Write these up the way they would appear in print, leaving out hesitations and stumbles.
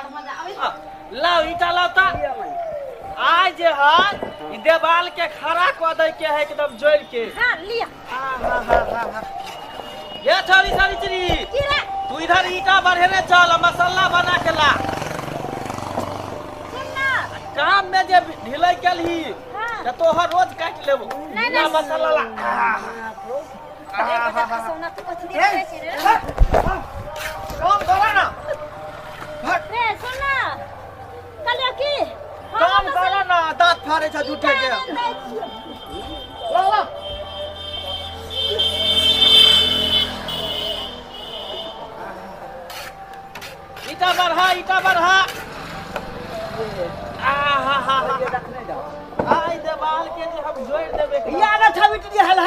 लाओ ईटा लाओ ता आज जे है देवाल के खड़ा क दे के है एकदम जोड़ के। हां लिया। हां ये छोरी छोरी चली तू इधर ईटा बढ़ेने चल मसाला बना के ला। सुनना काम में जे ढिलाई केलही त तोहर रोज काट लेबो ना मसाला ला। सोना तो कुछ दे रे काम करा ना रे सुनना कल की काम करा ना दांत फाड़े छ झूठे के। ला ला ईटा बढ़ा आई देवाल के जे हम जोड़ देबे या ना था मिट्टी हल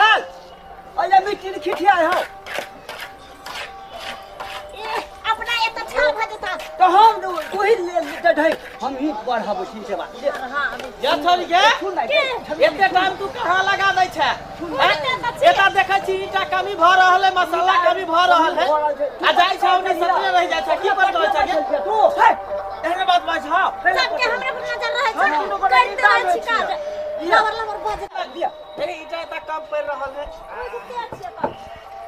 अरे मिट्टी खिठिया हो अपना एक छाल भजता तो हम वही ले ढई हम ही बढ़ाबो छी से बात हां या छोरी के एते टाइम तू कहां लगा दै छै एता देखै छी ईटा कमी भ रहल है मसाला कमी भ रहल है आ जाय छै ओने सतरे रह जाय छै की कर दो छै तू है एहने बात बात हां सबके हमरा पर नजर रहे छै करते रहे छी काज लवर बजत दिया ए ईटा एता कम पड़ रहल है किते अच्छे बात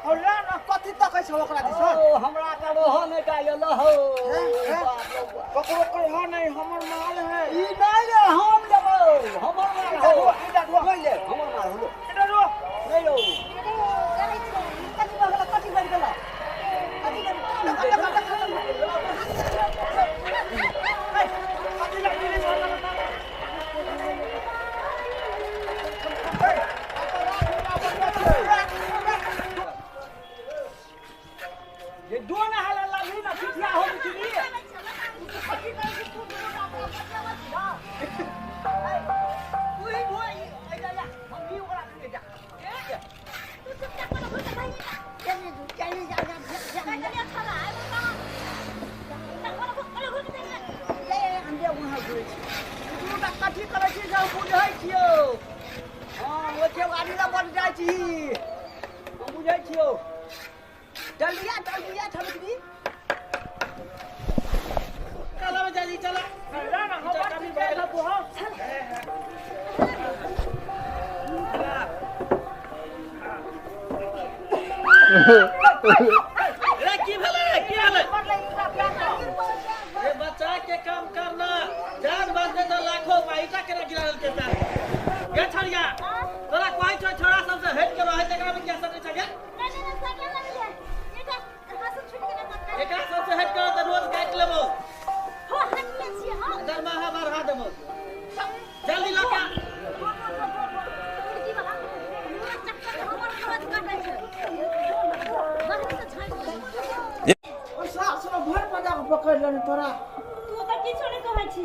होला ना कथि तकै छ ओकरा दिस हमरा का हो नै गायल हो ककरो कोई हो नहीं हमर माल है ई नै रे हम लेबो हमर माल हो इटा दो ले हमर माल हो इटा रो नै लो करे छी कथि बगला कथि बन गेला कथि ये दोन हाला लागली ना खिठिया हो छी चला की भेले ये बच्चा के काम करना जान बांधे तो लाखों पैसा के गिरल के पे ये छड़िया तोरा कोई छोरा सब से हट के रहे तकरा में क्या सब छगे एकरा सब से हट कर त रोज काट लेबो हो हट ले छी हां दरमाहा बढ़ा देबो जल्दी लका पकड़ लेने तोरा तू त किछो नै कहै छी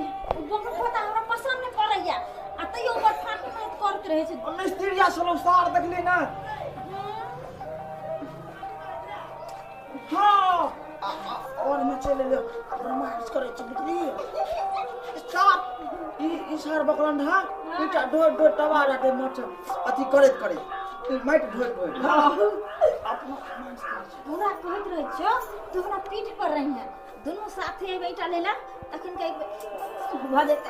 बकर खोता हमरा पसंद नै पड़ैया आ तइयो ओकर फाट करत रहै छै मिस्त्रीया सोलो सार देखली ना हां और में चले ले रोमांस करे चबुतरी सार ई सार बकरन ढा इटा डो टवा रहते मच अथी करत करे माइट ढोय हां अपना पूरा कहत रहै छौ तू हमरा पीठ पर रही है दोनों साथे बैठा लेला तखन के भ जेते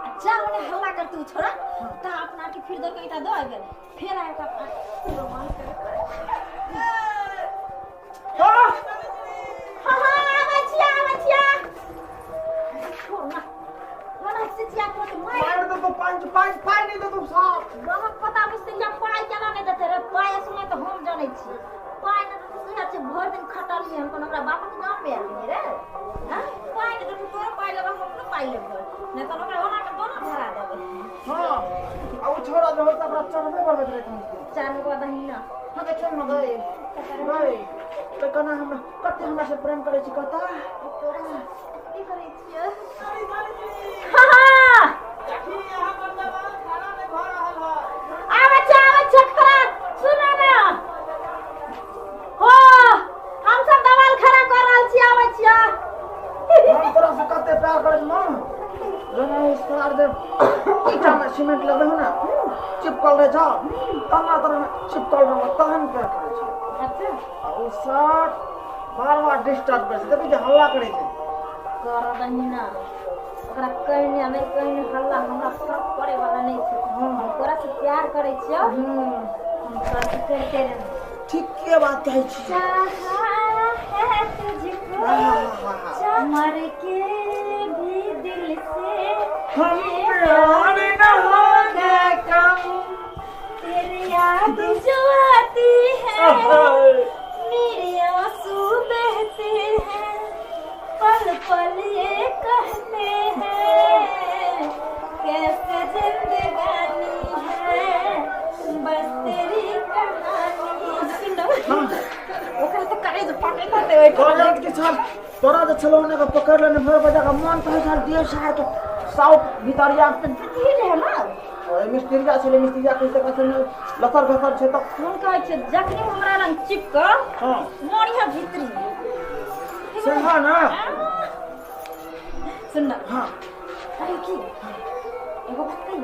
अच्छा मने हल्ला कर तू छोड़ा ता अपना के फिर दो कइटा दो आबे फिर आए का रोमांस कर हां बचिया छोड़ना वाला से जिया को तो मार दो तो पांच पाई नहीं दो तुम साहब बहुत पता मुझसे या पढ़ाई चला नहीं देते रे पाए सुने तो हम जाने छी पाए न तो सुने अच्छे भर दिन खटली हम कोन हमरा बाप के नाम पे आली रे हां पाए न तो तोरा पाए लगा हम न पाए लेबो नहीं तो ओकरा ओना के दोनों धरा देबे हां आ वो छोरा जो होता बच्चा नहीं बरबत रहे तुम चार को दही ना हां के छोड़ न गए भाई तो कना हम कते हमरा से प्रेम करे छी कता तोरा की करे छियै हां हां देखी यहां पर दवाल खाना में भ रहल है आवे छखरा सुना ना हो हम सब दवाल खड़ा कर रहल छी आवे छियै हम तोरा से कते प्यार करे न जना इस सार दे ईटा में सीमेंट लगे हो ना चिपकल रहे जा तना तरह चिपकल रहे तहन प्यार करे छी अच्छा आ उ सार बार-बार डिस्टर्ब करे देखि जे हल्ला करे छै कर दही ना ओकरा कहने नहीं कहने हल्ला हमरा फर्क पड़े वाला नहीं छै हम तोरा से प्यार करे छियो हम तोरा से करते रहे ठीक के बात कहै छी चाहा है तुझको मर के भी दिल से हम प्यार न होगा कम तेरी याद जो आती है मेरे आंसू बहते हैं पल पल ये कहते हैं कैसे जिंदगानी है बस तेरी कहानी सुनो ओकरा तो करे जो पकड़ करते हुए कॉलेज के साथ तोरा जो छलोने का पकड़ लेने भर बजा का मन कहे साल दिए साथ साउथ भितरिया धीरे है ना ओए मिस्त्रीया छले मिस्त्रीया कहते कहते लखर घसर छै त फोन कहै छै जखनी हमरा रंग चिपक हां मोरिया भीतरी सुहा ना सुन ना हां अरे की एगो बात कही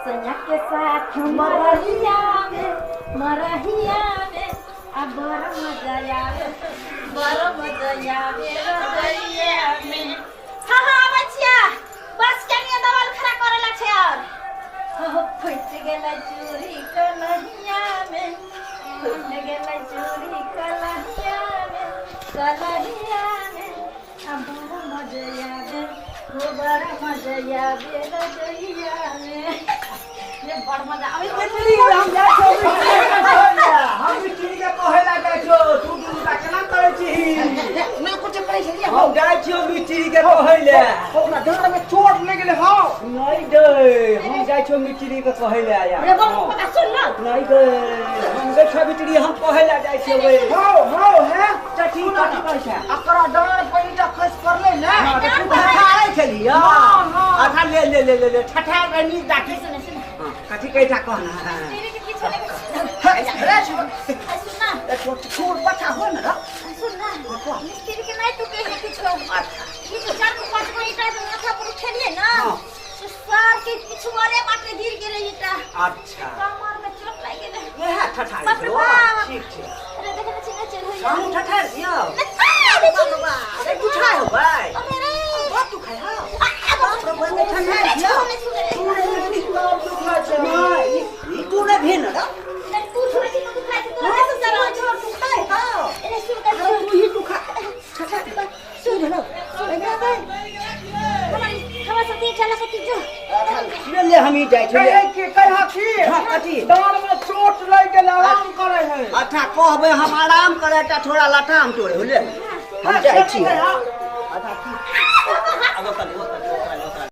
सैया के साथ मरहिया में अब बड़ा मजा आवे रजैया में हाँ बच्चिया बस कनिया दवाल खड़ा करेला छै और फट गेला चोरी कलहिया में अब बड़ा मजा आवे रजैया में ये बड़ मजा आवे हम जा छो हम मिस्त्री के कहेला जा छो तू का केना करे छी मैं कुछ करे छी हम जाय छियो मिस्त्री के कहेला ओकरा डांड में चोट लग गेले हां नहीं दे हम जाय छियो मिस्त्री के कहेला यार अरे बाप पता सुन ना नहीं दे हम देखा मिस्त्री हम कहेला जाय छियो वे हो है चटी कहै छै एकरा डांड पे ईटा खस करले ना तू ठठारै छली हां आधा ले ठठा गनी दाखी सुन कथी कहता कहना तेरे के पीछे लगे सुन ना छोड़ बच्चा हो ना सुन ना मिस्त्री के नहीं तू कहे कुछ ये तो 4-5 ईटा जो माथा पर उठेलिए ना तो सार के पिछवाड़े बाटे गिर गेले ईटा अच्छा कमर में चोट लग गेले ये है ठठा ठीक ठीक अरे देखना चिन्ह चल होई हम ठठा दियो अरे बाबा अरे कुछा हो भाई अरे बहुत तू खाया ठंडा दियो तू ने भी ना तू थोड़ी सी तू खाए तो ऐसे चलो छोड़ तू खाए हां अरे सुन कर तू ही तू खा ठठा सुन लो हमारे साथ एक चला सकती जो ले हम ही जाय छै के कह की हां कथी डांड में चोट लग गेल आराम करे है अच्छा कहबे हम आराम करे ता थोड़ा लटाम तोड़े हो ले हम जाय छी अच्छा की अब कल